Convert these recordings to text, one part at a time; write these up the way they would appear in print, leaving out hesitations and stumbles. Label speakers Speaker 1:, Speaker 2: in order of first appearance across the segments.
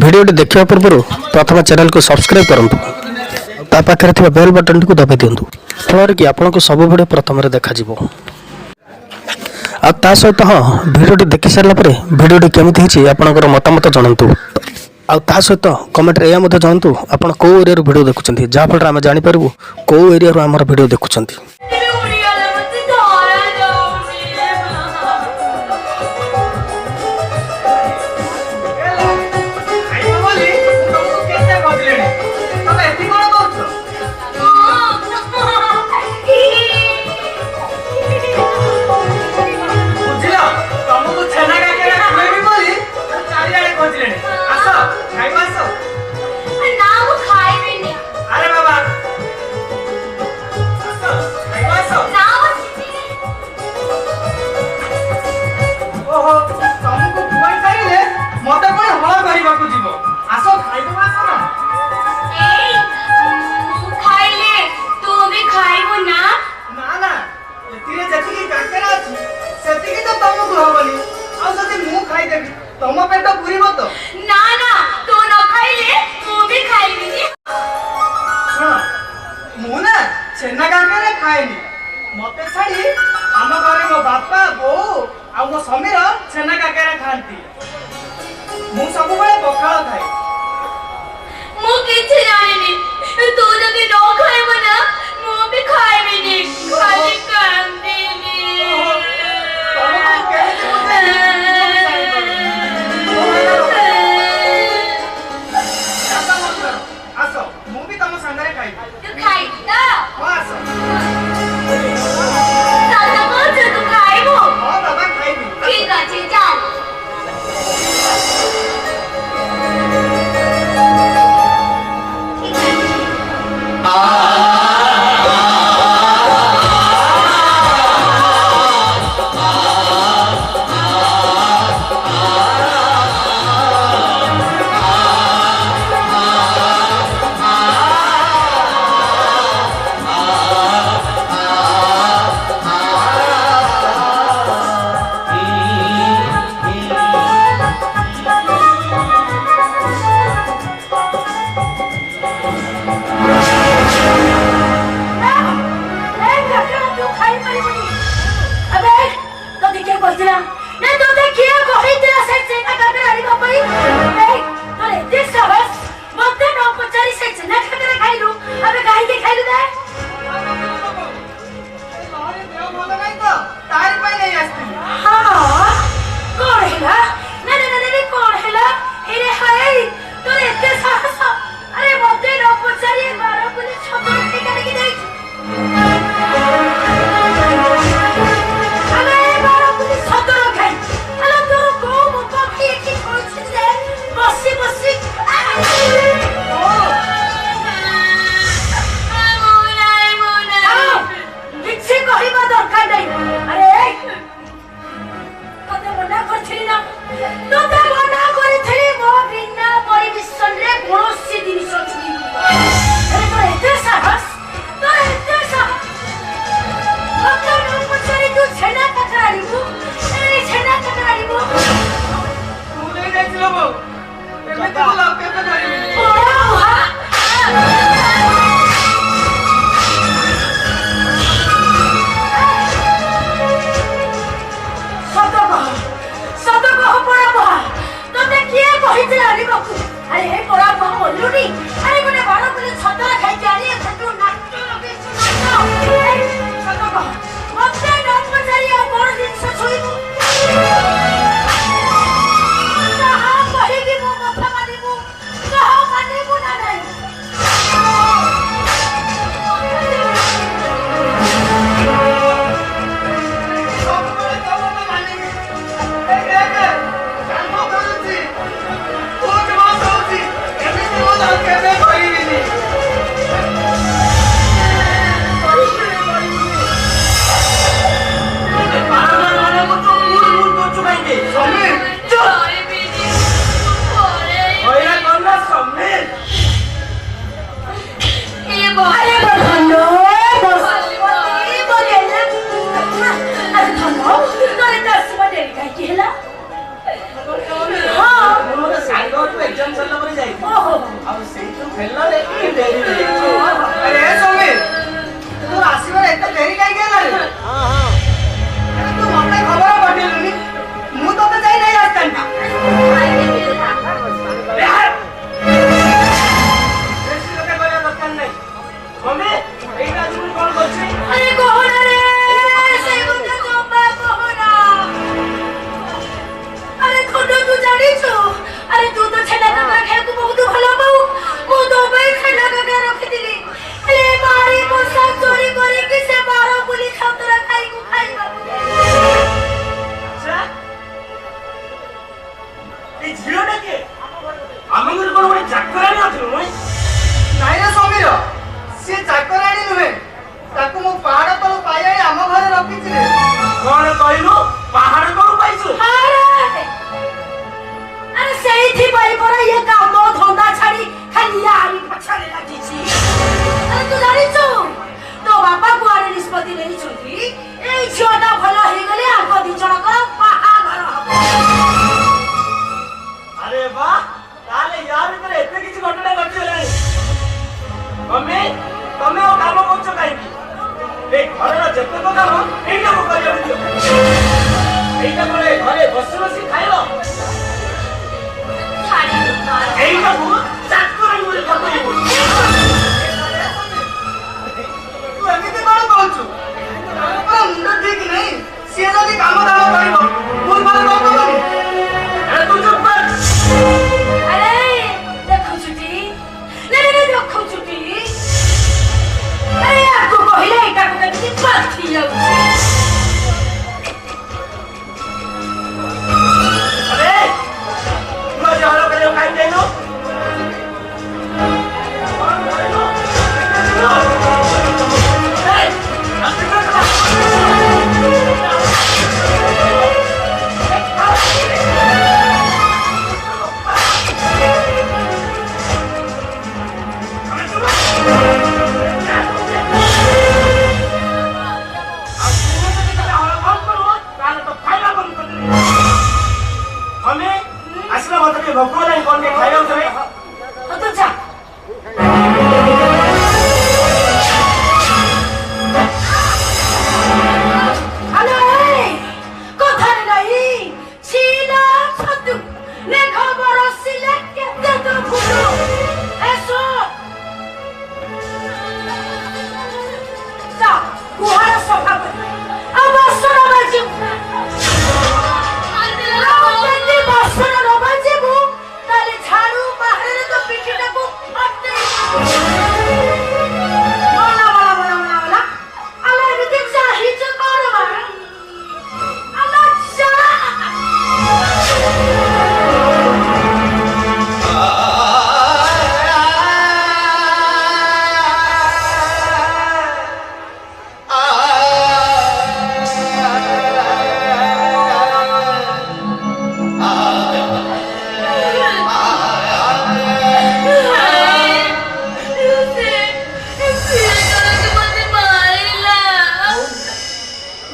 Speaker 1: भिडियोटी देखा पूर्व प्रथम चैनल को सब्सक्राइब करूँ पाखे बेल बटन टी दबाई दिंतु फल कि आपको सब भिडियो प्रथम देखा आ सहित हाँ भिडियोटी देखि सारापर भिडियोटी केमी आपंकर मतामत जनातु आ सहित कमेंट या जनातु आप कौ एरिया भिडियो देखुं जहाँफल आम जापर कौ एरिया आम भिडियो देखुं।
Speaker 2: तुम पेट पूरी मत
Speaker 3: ना ना तू न खाइले मु भी खाइबिनी
Speaker 2: मु ना छेना काकरे खाएनी मते छाड़ी आम घरे मो बापा बो आ मो समीर छेना काकरे खांती मु सब बळे पखाळ खाए
Speaker 3: मु किछ जानिनी तू जदी न खाइबो ना मु भी खाइबिनी खाली कांदीनी
Speaker 2: तुमको केते बुझे आसो मु भी तम संगरे खाइ
Speaker 3: तू खाइ त
Speaker 2: आसो
Speaker 3: दादा बोल तू खाइबो
Speaker 2: हां बाबा खाइबी
Speaker 3: ठीक अछि चल ठीक
Speaker 2: ହେଲାରେ କି ଡେରି ହେଇଯାଇଛି। ଆରେ ସମୀର, ତୁ ଆସିବାରେ ଏତେ ଡେରି କାହିଁକି ହେଲାରେ? ଆରେ ତୁ ମତେ ଖବର ପଠେଇଲୁନି, ମୁଁ ତତେ ଯାଇ ନେଇ ଆସିଥାନ୍ତି। ବେଶୀ କଥା କରିବା ଦରକାର ନାହିଁ। ମମି, ଏଇଟା ଆଜି ମୁଁ କଣ କରୁଛି?
Speaker 3: ଆରେ କହନା ରେ, ସେ କଥା ଜମା କହନା। ଆରେ ଖଣ୍ଡ ତୁ ଜାଣିଛୁ, ଆରେ ତୁ ତ ଛେନା କାକରା ଖାଇବାକୁ ବହୁତ ଭଲ ପାଉ। ମୁଁ ତୋ ପାଇଁ ଛେନା କାକରା ରଖିଥିଲି, ହେଲେ ମାରି ମଶା ଚୋରି କରିକି ସେ ବାର ବୁଲି ସନ୍ତରା ଖାଇବାକୁ ଖାଇବାକୁ।
Speaker 2: ଆଚ୍ଛା, ଏଇ ଝିଅଟା କିଏ? ଆମ ଘରେ କଣ ଗୋଟେ ଚାକରାଣୀ ନଥିଲୁ? ନାଇଁ ରେ ସମୀର, ସିଏ ଚାକରାଣୀ ନୁହେଁ, ତାକୁ ମୁଁ ପାହାଡ ତଳୁ ପାଇ ଆଣି ଆମ ଘରେ ରଖିଛି ରେ। କଣ କହିଲୁ? ପାହାଡ ତଳୁ ପାଇଛୁ?
Speaker 3: ଆରେ ସେଇଥିପାଇଁ ପରା ଇଏ କାମ ଧନ୍ଦା ଛାଡି ଖାଲି ଆରି ପଛରେ ଲାଗିଛି। ଆରେ ତୁ ଜାଣିଛୁ, ତୋ ବାପା କୁଆଡେ ନିଷ୍ପତ୍ତି ନେଇଛନ୍ତି, ଏଇ ଝିଅଟା ଭଲ ହେଇଗଲେ ଆଗ ଦି ଜଣଙ୍କର ବାହାଘର ହବ।
Speaker 2: ଆରେ ବାଃ, ତାହେଲେ ୟା ଭିତରେ ଏତେ କିଛି ଘଟଣା ଘଟିଗଲାଣି। ମମି, ତମେ ଆଉ କାମ କରୁଛ କାହିଁକି? এই ঘরের যেতক কাম এইটাକୁ କରିବାକୁ ଦିଅ। এইটা କଣ ଘରେ ବସି ବସି ଖାଇବ? এইটাକୁ ଚାକରାଣୀ ବୋଲି ଠକେଇବୁ। ତୁ ଏମିତି କଣ କହୁଛୁ? ମୁଣ୍ଡ ଠିକ ନାହିଁ। ସିଏ ଯଦି କାମ ଦାମ କରିବ, ଭୁଲ ଭଲ କରିବନି। ତୁ ଚୁପ କର।
Speaker 3: ଆରେ ଦେଖୁଛୁଟି, ଦେଖୁଛୁଟି, ଆରେ ଆକୁ କହିଲେ ଏଇଟାକୁ କେମିତି ପାଠି ଯାଉଛି।
Speaker 2: ଆରେ ତୁ ଆଜି ହଳ କରିବାକୁ କାହିଁକି ଯାଇନୁ? ଭୋକ ନାହିଁ, କଣ ଟିକେ ଖାଇବାକୁ ଦେବେ?
Speaker 3: ତୁ ଯା। କଥାରେ ନାହିଁ ଛିଲା ଛତୁ ଲେଖ ବରସିଲେ କେତେ ତୁ ଭୁଲୁ। ଯା ଗୁହାଳ ସଫା କର, ଆଉ ବାସନ ମାଜିବୁ। ଯଦି ବାସନ ନ ମାଜିବୁ, ତାହେଲେ ଝାଡୁ ବାହାରେ ତ ପିଠିଟାକୁ ଏମିତି ଚାହିଁଛୁ କଣ ବା?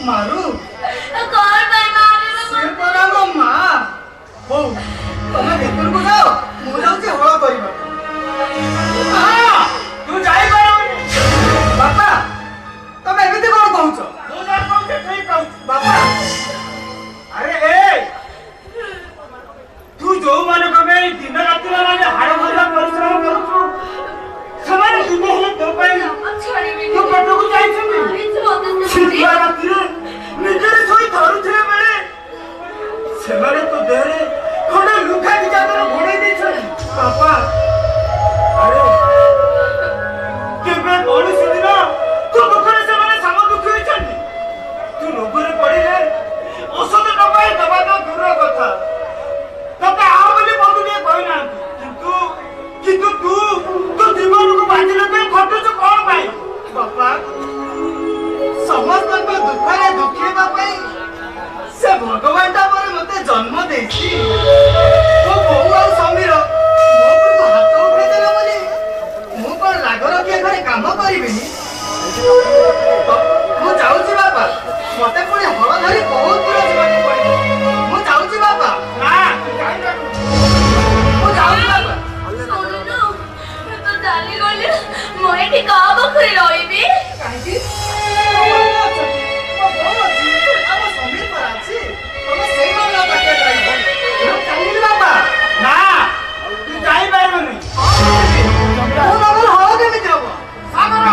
Speaker 2: ମାରୁ
Speaker 3: କଣ ପାଇଁ ମାରିବ?
Speaker 2: ସିଏ ପରା ମୋ ମା। ହଉ, ତମେ ଭିତରକୁ ଯାଅ, ମୁଁ ଯାଉଛି ହଳ କରିବାକୁ। ତୁ ଯାଇପାରିବୁନି। ବାପା, ତମେ ଏମିତି କଣ କହୁଛ? ମୁଁ ଯାହା କହୁଛି ଠିକ କହୁଛି। ବାପା, ଆରେ ତୁ ଯୋଉମାନଙ୍କ ପାଇଁ ଦିନ ରାତି ମାନେ ହାଡ଼ ଭରିବା ପରିଶ୍ରମ କରୁଛୁ, ସେମାନେ ଦିନ ହେଲେ ତୋ ପାଇଁ ତୋ ପେଟକୁ ଯାଇଛନ୍ତି। ଶୀତ ରାତିରେ ନିଜରେ ଶୋଇ ଧରୁଥିବା ବେଳେ ସେମାନେ ତୋ ଦେହରେ ଖଣ୍ଡେ ଲୁଗା ଦି ଚାଦର ଘୋଡେଇ ଦେଇଛନ୍ତି। ବାପା, ଆରେ କେବେ କୌଣସି ଦିନ ତୋ ଦୁଃଖରେ ସେମାନେ ସାମ ଦୁଃଖୀ ହୋଇଛନ୍ତି? ତୁ ରୋଗରେ ପଡ଼ିଲେ ଔଷଧ ନ ପାଇ ଦେବା ତ ଦୂର କଥା, ତତେ ଆଉ ବୋଲି ବନ୍ଧୁ ଟିକେ କହିନାହାନ୍ତି। କିନ୍ତୁ ତୁ ତୋ ଜୀବନକୁ ବାଜି ଲଗେଇ ଖଟୁଛୁ କଣ ପାଇଁ? ବାପା, ସମସ୍ତଙ୍କ ଦୁଃଖରେ ଦୁଃଖୀ ହେବା ପାଇଁ ସେ ଭଗବାନ ତାପରେ ମତେ ଜନ୍ମ ଦେଇଛି। ମୋ ବୋଉ ଆଉ ସମୀର ମୋ ଉପରକୁ ହାତ ଉଠେଇଦେଲେ ବୋଲି ମୁଁ କଣ ରାଗ ରଖିବା ଘରେ କାମ କରିବିନି? ମୁଁ ଯାଉଛି ବାପା, ମତେ ପୁଣି ହଳ ଧରି ବହୁତ ଦୂର ଯିବାକୁ ପଡିବ। ମୁଁ ଯାଉଛି ବାପା। ନା, ମୁଁ ଯାଉଛି ବାପା।
Speaker 3: ଶୁଣୁନୁ, ତୋ ଚାଲିଗଲେ ମୁଁ ଏଠି କାହା ପାଖରେ ରହିବି?
Speaker 2: କାହିଁକି ଆମ ବୋଉ ଅଛି, ଆମ ସମୀର ପରା ଅଛି, ତମେ ସେଇ ମାନଙ୍କ ପାଖରେ ରହିବ। ମୁଁ ଚାଲିଲି ବାପା। ନା ତୁ ଯାଇପାରିବୁନି। ତୁ ନଗଲେ ହଳ କେମିତି ହବ? ସାଗର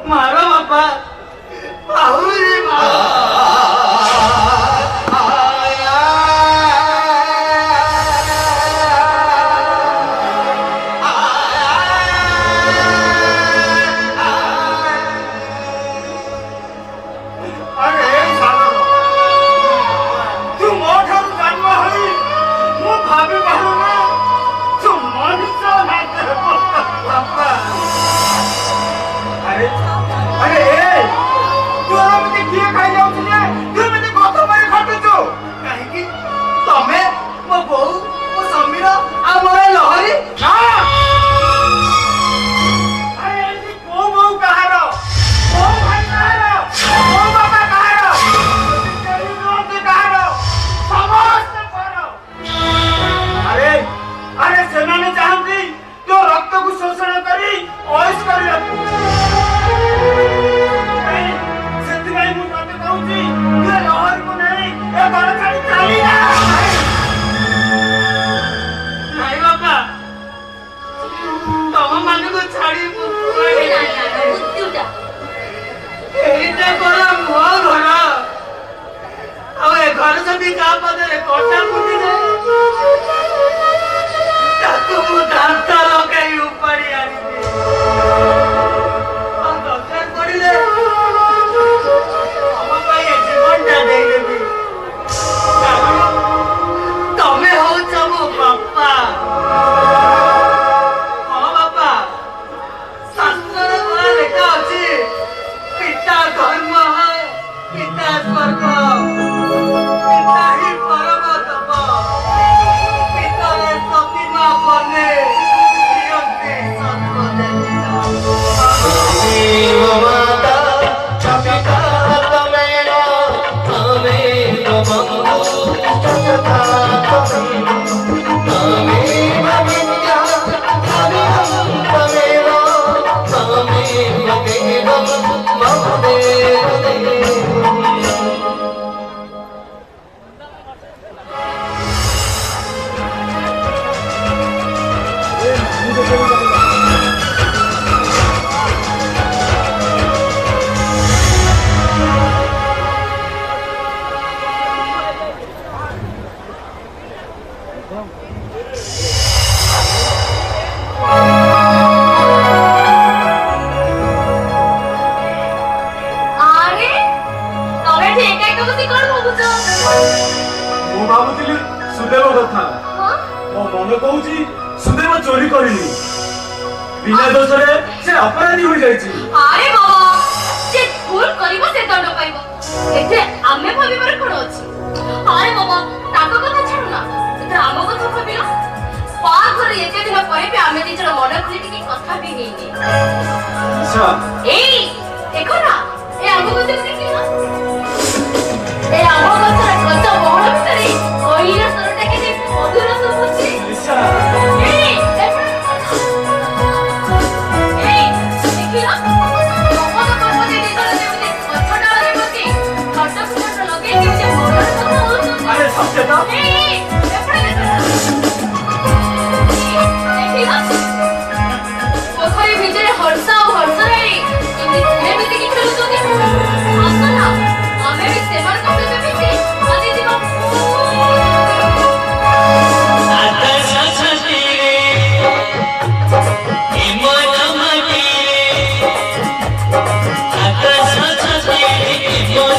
Speaker 2: मारो बापा आहुरी
Speaker 4: Atas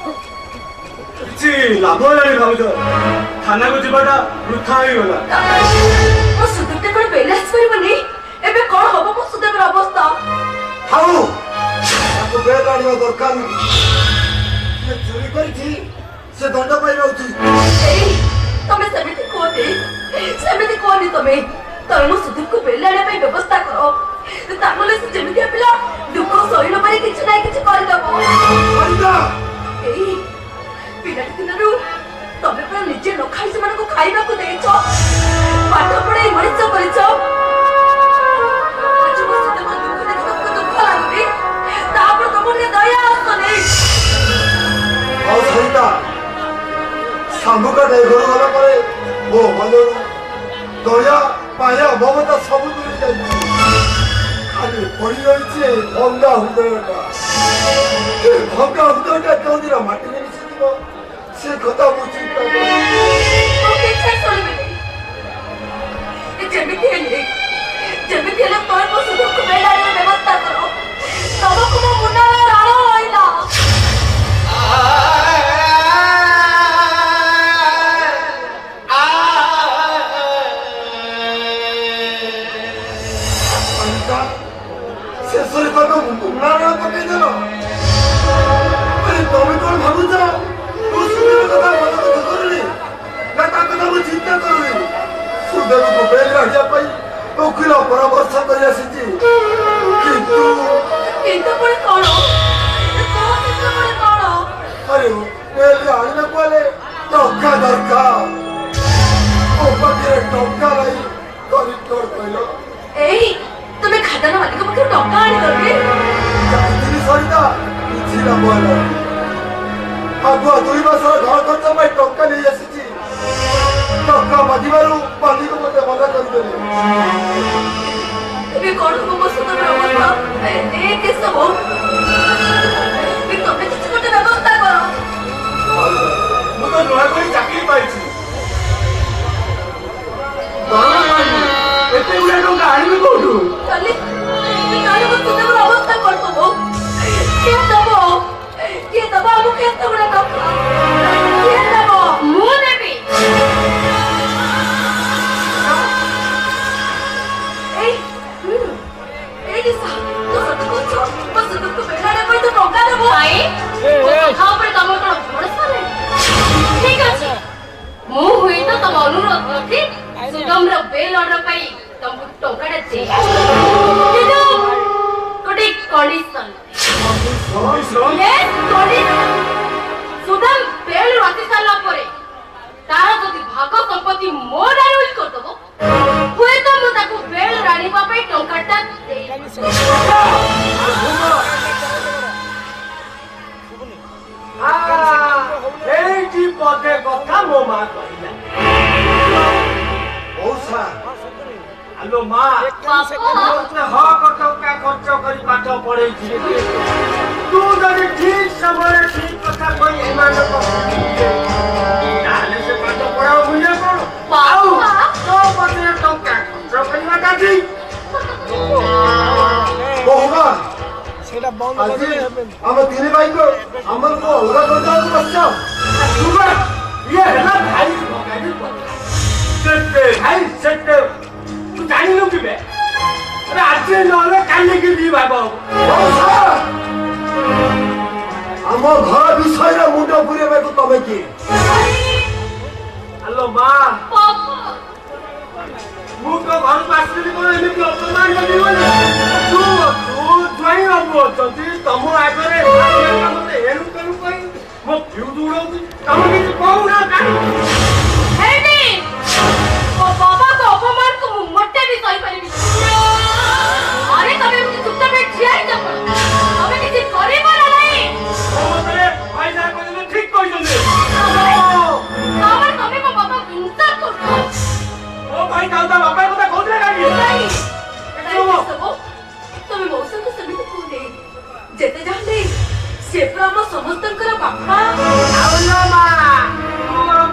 Speaker 2: କିଛି ଲାଭ ହେଲାଣି ଭାବୁଛ? ଥାନାକୁ ଯିବାଟା ବୃଥା ହେଇଗଲା।
Speaker 3: ମୋ ସୁଦେବଟା କଣ ବେଲାନ୍ସ କରିବନି? ଏବେ କଣ ହବ ମୋ ସୁଦେବର ଅବସ୍ଥା?
Speaker 2: ଥାଉ, ତାକୁ ବେଲ୍ ଆଣିବା ଦରକାର ନାହିଁ। ସେ ଚୋରି କରିଛି, ସେ ଦଣ୍ଡ ପାଇବା ଉଚିତ।
Speaker 3: ଏଇ ତମେ ସେମିତି କୁହନି, ସେମିତି କୁହନି ତମେ ମୋ ସୁଦେବକୁ ବେଲ ଆଣିବା ପାଇଁ ବ୍ୟବସ୍ଥା କର। ତାହେଲେ ସେ ଯେମିତିଆ ପିଲା ଦୁଃଖ ସହିଲ ପାଇଁ କିଛି ନାହିଁ କିଛି କରିଦବ। ଏଇ ପିଲାଟି ଦିନରୁ ତମେ ପୁରା ନିଜେ ନ ଖାଇ ସେମାନଙ୍କୁ ଖାଇବାକୁ ଦେଇଛ, ପାଠ ପଢେଇ ମଣିଷ କରିଛ। ଆଜି ମୋ ସୁଦେବ ଦୁଃଖ ଦେଖି ତମକୁ ଦୁଃଖ ଲାଗୁନି, ତାପରେ ତମକୁ ଟିକେ ଦୟା ଆସୁନି।
Speaker 2: ଆଉ ସରିତା ସାମ୍ବୁକାଟେ ଘରୁ ଗଲା ପରେ ମୋ ମନରୁ ଦୟା ମାୟା ମମତା ସବୁ ଦୂରେଇ ଯାଇଛି। ଖାଲି ପଡି ରହିଛି ଭଙ୍ଗା ହୃଦୟଟା। ଭଙ୍ଗା ହୃଦୟଟା କେଉଁଦିନ ମାଟିରେ ମିଶିଯିବ ସେ କଥା ମୁଁ ଚିନ୍ତା କରେ।
Speaker 3: ଯେମିତି ହେଲେ ତୋର ମୋ ସୁଦେବକୁ ବେଲ ଆଣିବା ବ୍ୟବସ୍ଥା କର। ତମକୁ ମୋ ମୁଣ୍ଡରେ ରାଣ ରହିଲା।
Speaker 2: ଶେଷରେ ତାକୁ ମୁଣ୍ଡରେ ପକେଇଦେଲ। ତମେ କଣ ଭାବୁଛ ମୁଁ ସୁଦେବ କଥା ମନ କଥା କରୁନି ନା ତା କଥା ମୁଁ ଚିନ୍ତା କରୁନି? ସୁଦେବକୁ ବେଲ ଆଣିବା ପାଇଁ ଓକିଲ ପରାମର୍ଶ କରି ଆସିଛି, କିନ୍ତୁ
Speaker 3: ପୁଣି କଣ?
Speaker 2: ଆରେ ବେଲ ଆଣିବାକୁ ହେଲେ ଟଙ୍କା ଦରକାର। ମୋ ପାଖରେ ଟଙ୍କା ନାହିଁ, କରିବି କଣ କହିଲ?
Speaker 3: ଏଇ ତୁମେ ଖାଦାନ ମାଲିକ ପାଖରୁ ଟଙ୍କା ଆଣିଦେବି?
Speaker 2: ଯାଇଥିଲି ସରିତା, କିଛି ଲାଭ ହେଲାନି। ଆଗୁଆ 2 ମାସର ଘର ଖର୍ଚ୍ଚ ପାଇଁ ଟଙ୍କା ନେଇ ଆସିଛି। ଟଙ୍କା ମାଗିବାରୁ ମାଲିକ ମୋତେ ମନା କରିଦେଲେ।
Speaker 3: ଏବେ କଣ ହବ ମୋ ସୁଦେବର ଅବସ୍ଥା? କେଶବ ତମେ କିଛି ଗୋଟେ ବ୍ୟବସ୍ଥା କର।
Speaker 2: ମୁଁ ତ ନୂଆ କରି ଚାକିରି ପାଇଛି, ଏତେ ଗୁଡା ଟଙ୍କା ଆଣିବି କୋଉଠୁ?
Speaker 3: ତାହେଲେ ମୋ ସୁଦେବର ଅବସ୍ଥା କଣ ହବ? କିଏ ଦବ? କିଏ ଦବ ଆମକୁ ଏତେ ଗୁଡା ଟଙ୍କା? କିଏ ଦବ? ମୁଁ ଦେବି। ଏଇ ଦିଶା ତୁ ସତ କହୁଛ? ମୋ ସୁଦେବକୁ ବେଲ ଆଣିବା ପାଇଁ ତୁ ଟଙ୍କା ଦେବ?
Speaker 4: କଥା ଉପରେ ତମର କଣ ଭରସା ନାହିଁ? ଠିକ ଅଛି, ମୁଁ ହୁଏତ ତମ ଅନୁରୋଧ କରିଛି ସୁଦମର ବେଲ ଅର୍ଡର ପାଇଁ ତମକୁ ଟଙ୍କାଟା ଦେଇ, କିନ୍ତୁ ଗୋଟେ କଣ୍ଡିସନ। ସୁଦମ ବେଲରୁ ଆସି ସାରିଲା ପରେ ତାର ଯଦି ଭାଗ ସମ୍ପତ୍ତି ମୋ ନାଁରେ ଉଇଲ୍ କରିଦବ, ହୁଏତ ମୁଁ ତାକୁ ବେଲ ଆଣିବା ପାଇଁ ଟଙ୍କାଟା ଦେଇ।
Speaker 2: ଏଇଠି ପଦେ କଥା ମୋ ମା କହିଲା। ମଉସା, ଆଲୋ ମା, ହକ ଟଙ୍କା ଖର୍ଚ୍ଚ କରି ପାଠ ପଢେଇଛି। ତୁ ଯଦି ଠିକ ସମୟରେ ଠିକ କଥା କହି ଏମାନଙ୍କ ତାହେଲେ ସେ ପାଠ ପଢାও ମୂଲ୍ୟ କଣ? ଆଉ ତୋ ପଛରେ ଟଙ୍କା ଖର୍ଚ୍ଚ କରିବାଟା ଠିକ। ବହୁମା, ଆଜି ଆମ 3 ଭାଇଙ୍କୁ ଆମକୁ ଅଲଗା କରିଦେବାକୁ ବସିଛ। ଇଏ ହେଲା ଭାଇ ଭଗାରୀ କଥା। ଭାଇ ସେତେ ତୁ ଜାଣିନୁ କିବେ? ଆଜି ନହେଲେ କାଲିକି 2 ଭାଗ ହବ। ଆମ ଘର ବିଷୟରେ ମୁଣ୍ଡ ପୁରେଇବାକୁ ତମେ କିଏ? ହ୍ୟାଲୋ ମା, ମୁଁ ତ ଘରକୁ ଆସିଲି କଣ ଏମିତି ଅପମାନ କରିବି? ତୁ ଜ୍ୱାଇଁ ବାବୁ ଅଛନ୍ତି, ତମ ଆଗରେ ମତେ ଏଣୁ ତେଣୁ କହି ମୋ ଫ୍ୟୁଜ୍ ଉଡଉଛି। ତମେ କିଛି କହୁନ କାହିଁକି?
Speaker 4: ମୋ ବାବାଙ୍କ ଅପମାନକୁ ମୁଁ ମୋଟେ ବି ସହିପାରିବି। ଆରେ ତମେ ଏମିତି ଚୁପଚାପ ଠିଆ ହେଇଛ, ତମେ କିଛି କରିବ ନା ନାହିଁ?
Speaker 2: ଭାଇ ଯାହା କହିଲେ ଠିକ କହିଛନ୍ତି।
Speaker 4: ତମେ ମୋ ବାବାଙ୍କୁ ହିଂସା କରୁଛ।
Speaker 2: ମୋ ଭାଇ ତାଉ ତା ବାପା କଥା କହୁଥିଲେ କାହିଁକି?
Speaker 3: ତମେ ମଉସାଙ୍କୁ ସେମିତି କୁହନି। ଯେତେ ଯାହେଲେ ସେ ପୁରା ଆମ ସମସ୍ତଙ୍କର ବାପା।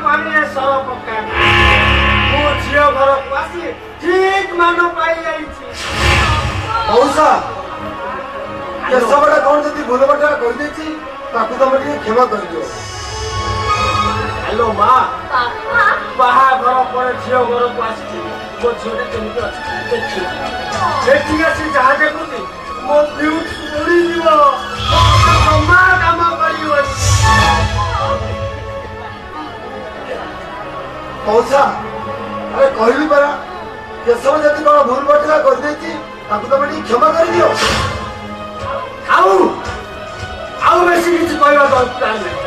Speaker 2: ପାଣିରେ ସର ପକା, ମୋ ଝିଅ ଘରକୁ ଆସି ଠିକ ମାନ ପାଇଯାଇଛି। ମଉସା, କେଶବଟା କଣ ଯଦି ଭୁଲ ବଟା କରିଦେଇଛି ତାକୁ ତ ତମେ ଟିକେ କ୍ଷମା କରିଦିଅ। ହ୍ୟାଲୋ ମା,
Speaker 4: ବାପା
Speaker 2: ବାହାଘର ପରେ ଝିଅ ଘରକୁ ଆସିଛି, ମୋ ଝିଅଟା କେମିତି ଅଛି ଦେଖିବ। ଦେଖିକି ଆସି ଯାହା ଦେଖୁଛି ମୋ ଫ୍ୟୁଜ୍ ଉଡ଼ିଯିବ, ଜମା କାମ କରିବନି। ମଉସା, ଆରେ କହିଲି ପରା କେଶବ ଯଦି କଣ ଭୁଲ ବଟିଲା କରିଦେଇଛି ତାକୁ ତମେ ଟିକେ କ୍ଷମା କରିଦିଅ। ଆଉ ବେଶୀ କିଛି କହିବା ଦରକାର ନାହିଁ।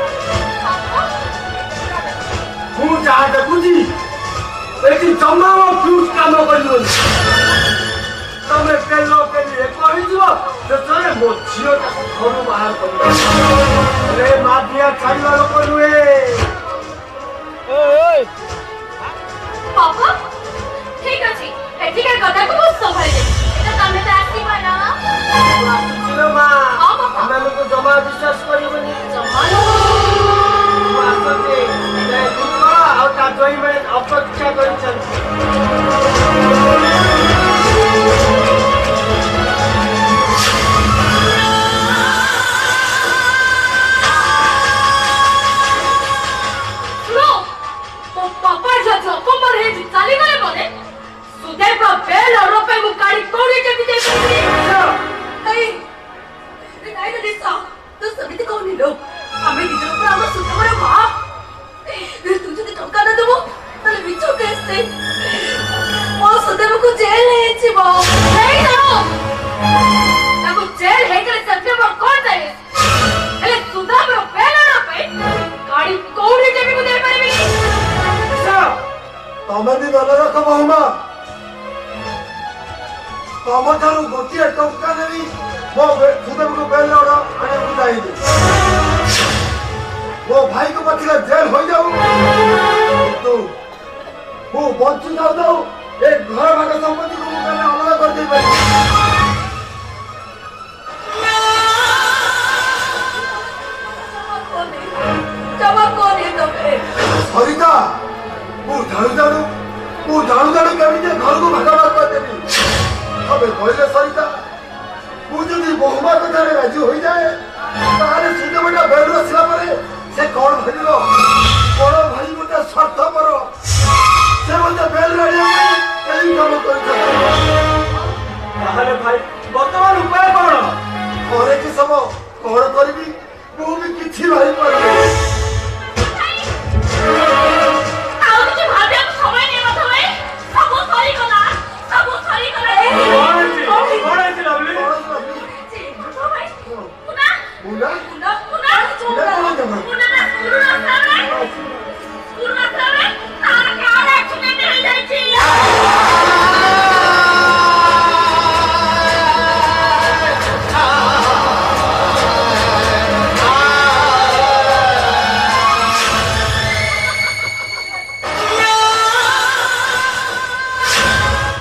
Speaker 2: ମୁଁ ଯାହା ଦେଖୁଛି ଏଠି ଜମା ମୋ ଫ୍ୟୁଜ୍ କାମ କରିବନି। ତମେ ତେଲ କେଲିଏ କହିଯିବ ଶେଷରେ ମୋ ଝିଅଟାକୁ ଘରୁ ବାହାର କରିବ। ରେ ମାଦିଆ ଛାଡ଼ିବା ଲୋକ ନୁହେଁ।
Speaker 4: ବାପା ଠିକ ଅଛି, ଏଠିକାର କଥାକୁ ମୁଁ ସମ୍ଭାଳିଦେବି। এটা ତମେ ତ ଆସିବ ନା?
Speaker 2: ଆସିଥିଲ ମା, ଏମାନଙ୍କୁ ଜମା ବିଶ୍ୱାସ କରିବନି।
Speaker 4: ଜମା
Speaker 2: ମୁଁ ଆସୁଛି, ଆଉ ତା ଜୟୀ ମାନେ ଅପେକ୍ଷା କରିଛନ୍ତି।
Speaker 4: ଚାଲିଗଲେ ପରେ ସୁଦେବ ବେଲ ଅର୍ଡର ପାଇଁ ମୁଁ ଗାଡ଼ି କୋଉଠି କେମିତି ଯାଇପାରିବି? ନାଇଁ ଦିଶା, ତୁ ସେମିତି କହୁନି ଲୋ। ଆମେ ଦି ଜଣ ପୁରା ଆମ ସୁଦେବର ମା। ତୁ ଯଦି ଟଙ୍କା ନ ଦେବୁ ତାହେଲେ ମିଛ କେସ୍ ଦେ। ମୋ ସୁଦେବକୁ ଜେଲ ହେଇଯିବ। ତାକୁ ଜେଲ ହେଇଗଲେ ସେପ୍ଟେମ୍ବର କଣ ଯାଏ? ହେଲେ ସୁଦେବର ବେଲ ଅର୍ଡର ପାଇଁ ଗାଡ଼ି କୋଉଠି କେମିତି ମୁଁ ଦେଇପାରିବି?
Speaker 2: ତମେ ବି ଭଲ ରଖ ବହୁମା, ତମ ଠାରୁ ଗୋଟିଏ ଟଙ୍କା ନେବି ମୋ ସୁଦେବକୁ ବେଲ ଅର୍ଡର ଆଣିବାକୁ ଚାହିଁବି। ମୋ ଭାଇକୁ ପଛରେ ଜେଲ ହୋଇଯାଉ, କିନ୍ତୁ ମୁଁ ବଞ୍ଚି ଯାଉ ଏ ଘର ଭାଗ ସମ୍ପତ୍ତିକୁ ମୁଁ କେବେ ଅଲଗା କରିଦେଇ ପାରିବି। ସରିତା, ମୁଁ ଜାଣୁ କେମିତି ଘରକୁ ଭାଗ ଭାଗ କରିଦେବି। ତମେ କହିଲେ ସରିତା, ମୁଁ ଯଦି ବହୁମା କଥାରେ ରାଜି ହୋଇଯାଏ ତାହେଲେ ସୁଦେବଟା ବେଲରୁ ଆସିଲା ପରେ ସେ କଣ ଭାବିବ? ବଡ଼ ଭାଇ ଗୋଟେ ସ୍ୱାର୍ଥପର, ସେ ମୋତେ ବେଲ ଆଣିବା ପାଇଁ କେହି କାମ କରିଛନ୍ତି। ତାହେଲେ ଭାଇ ବର୍ତ୍ତମାନ ଉପାୟ କଣ? ଘରେ କି ସମ କଣ କରିବି ମୁଁ ବି କିଛି ଭାବିପାରୁନି।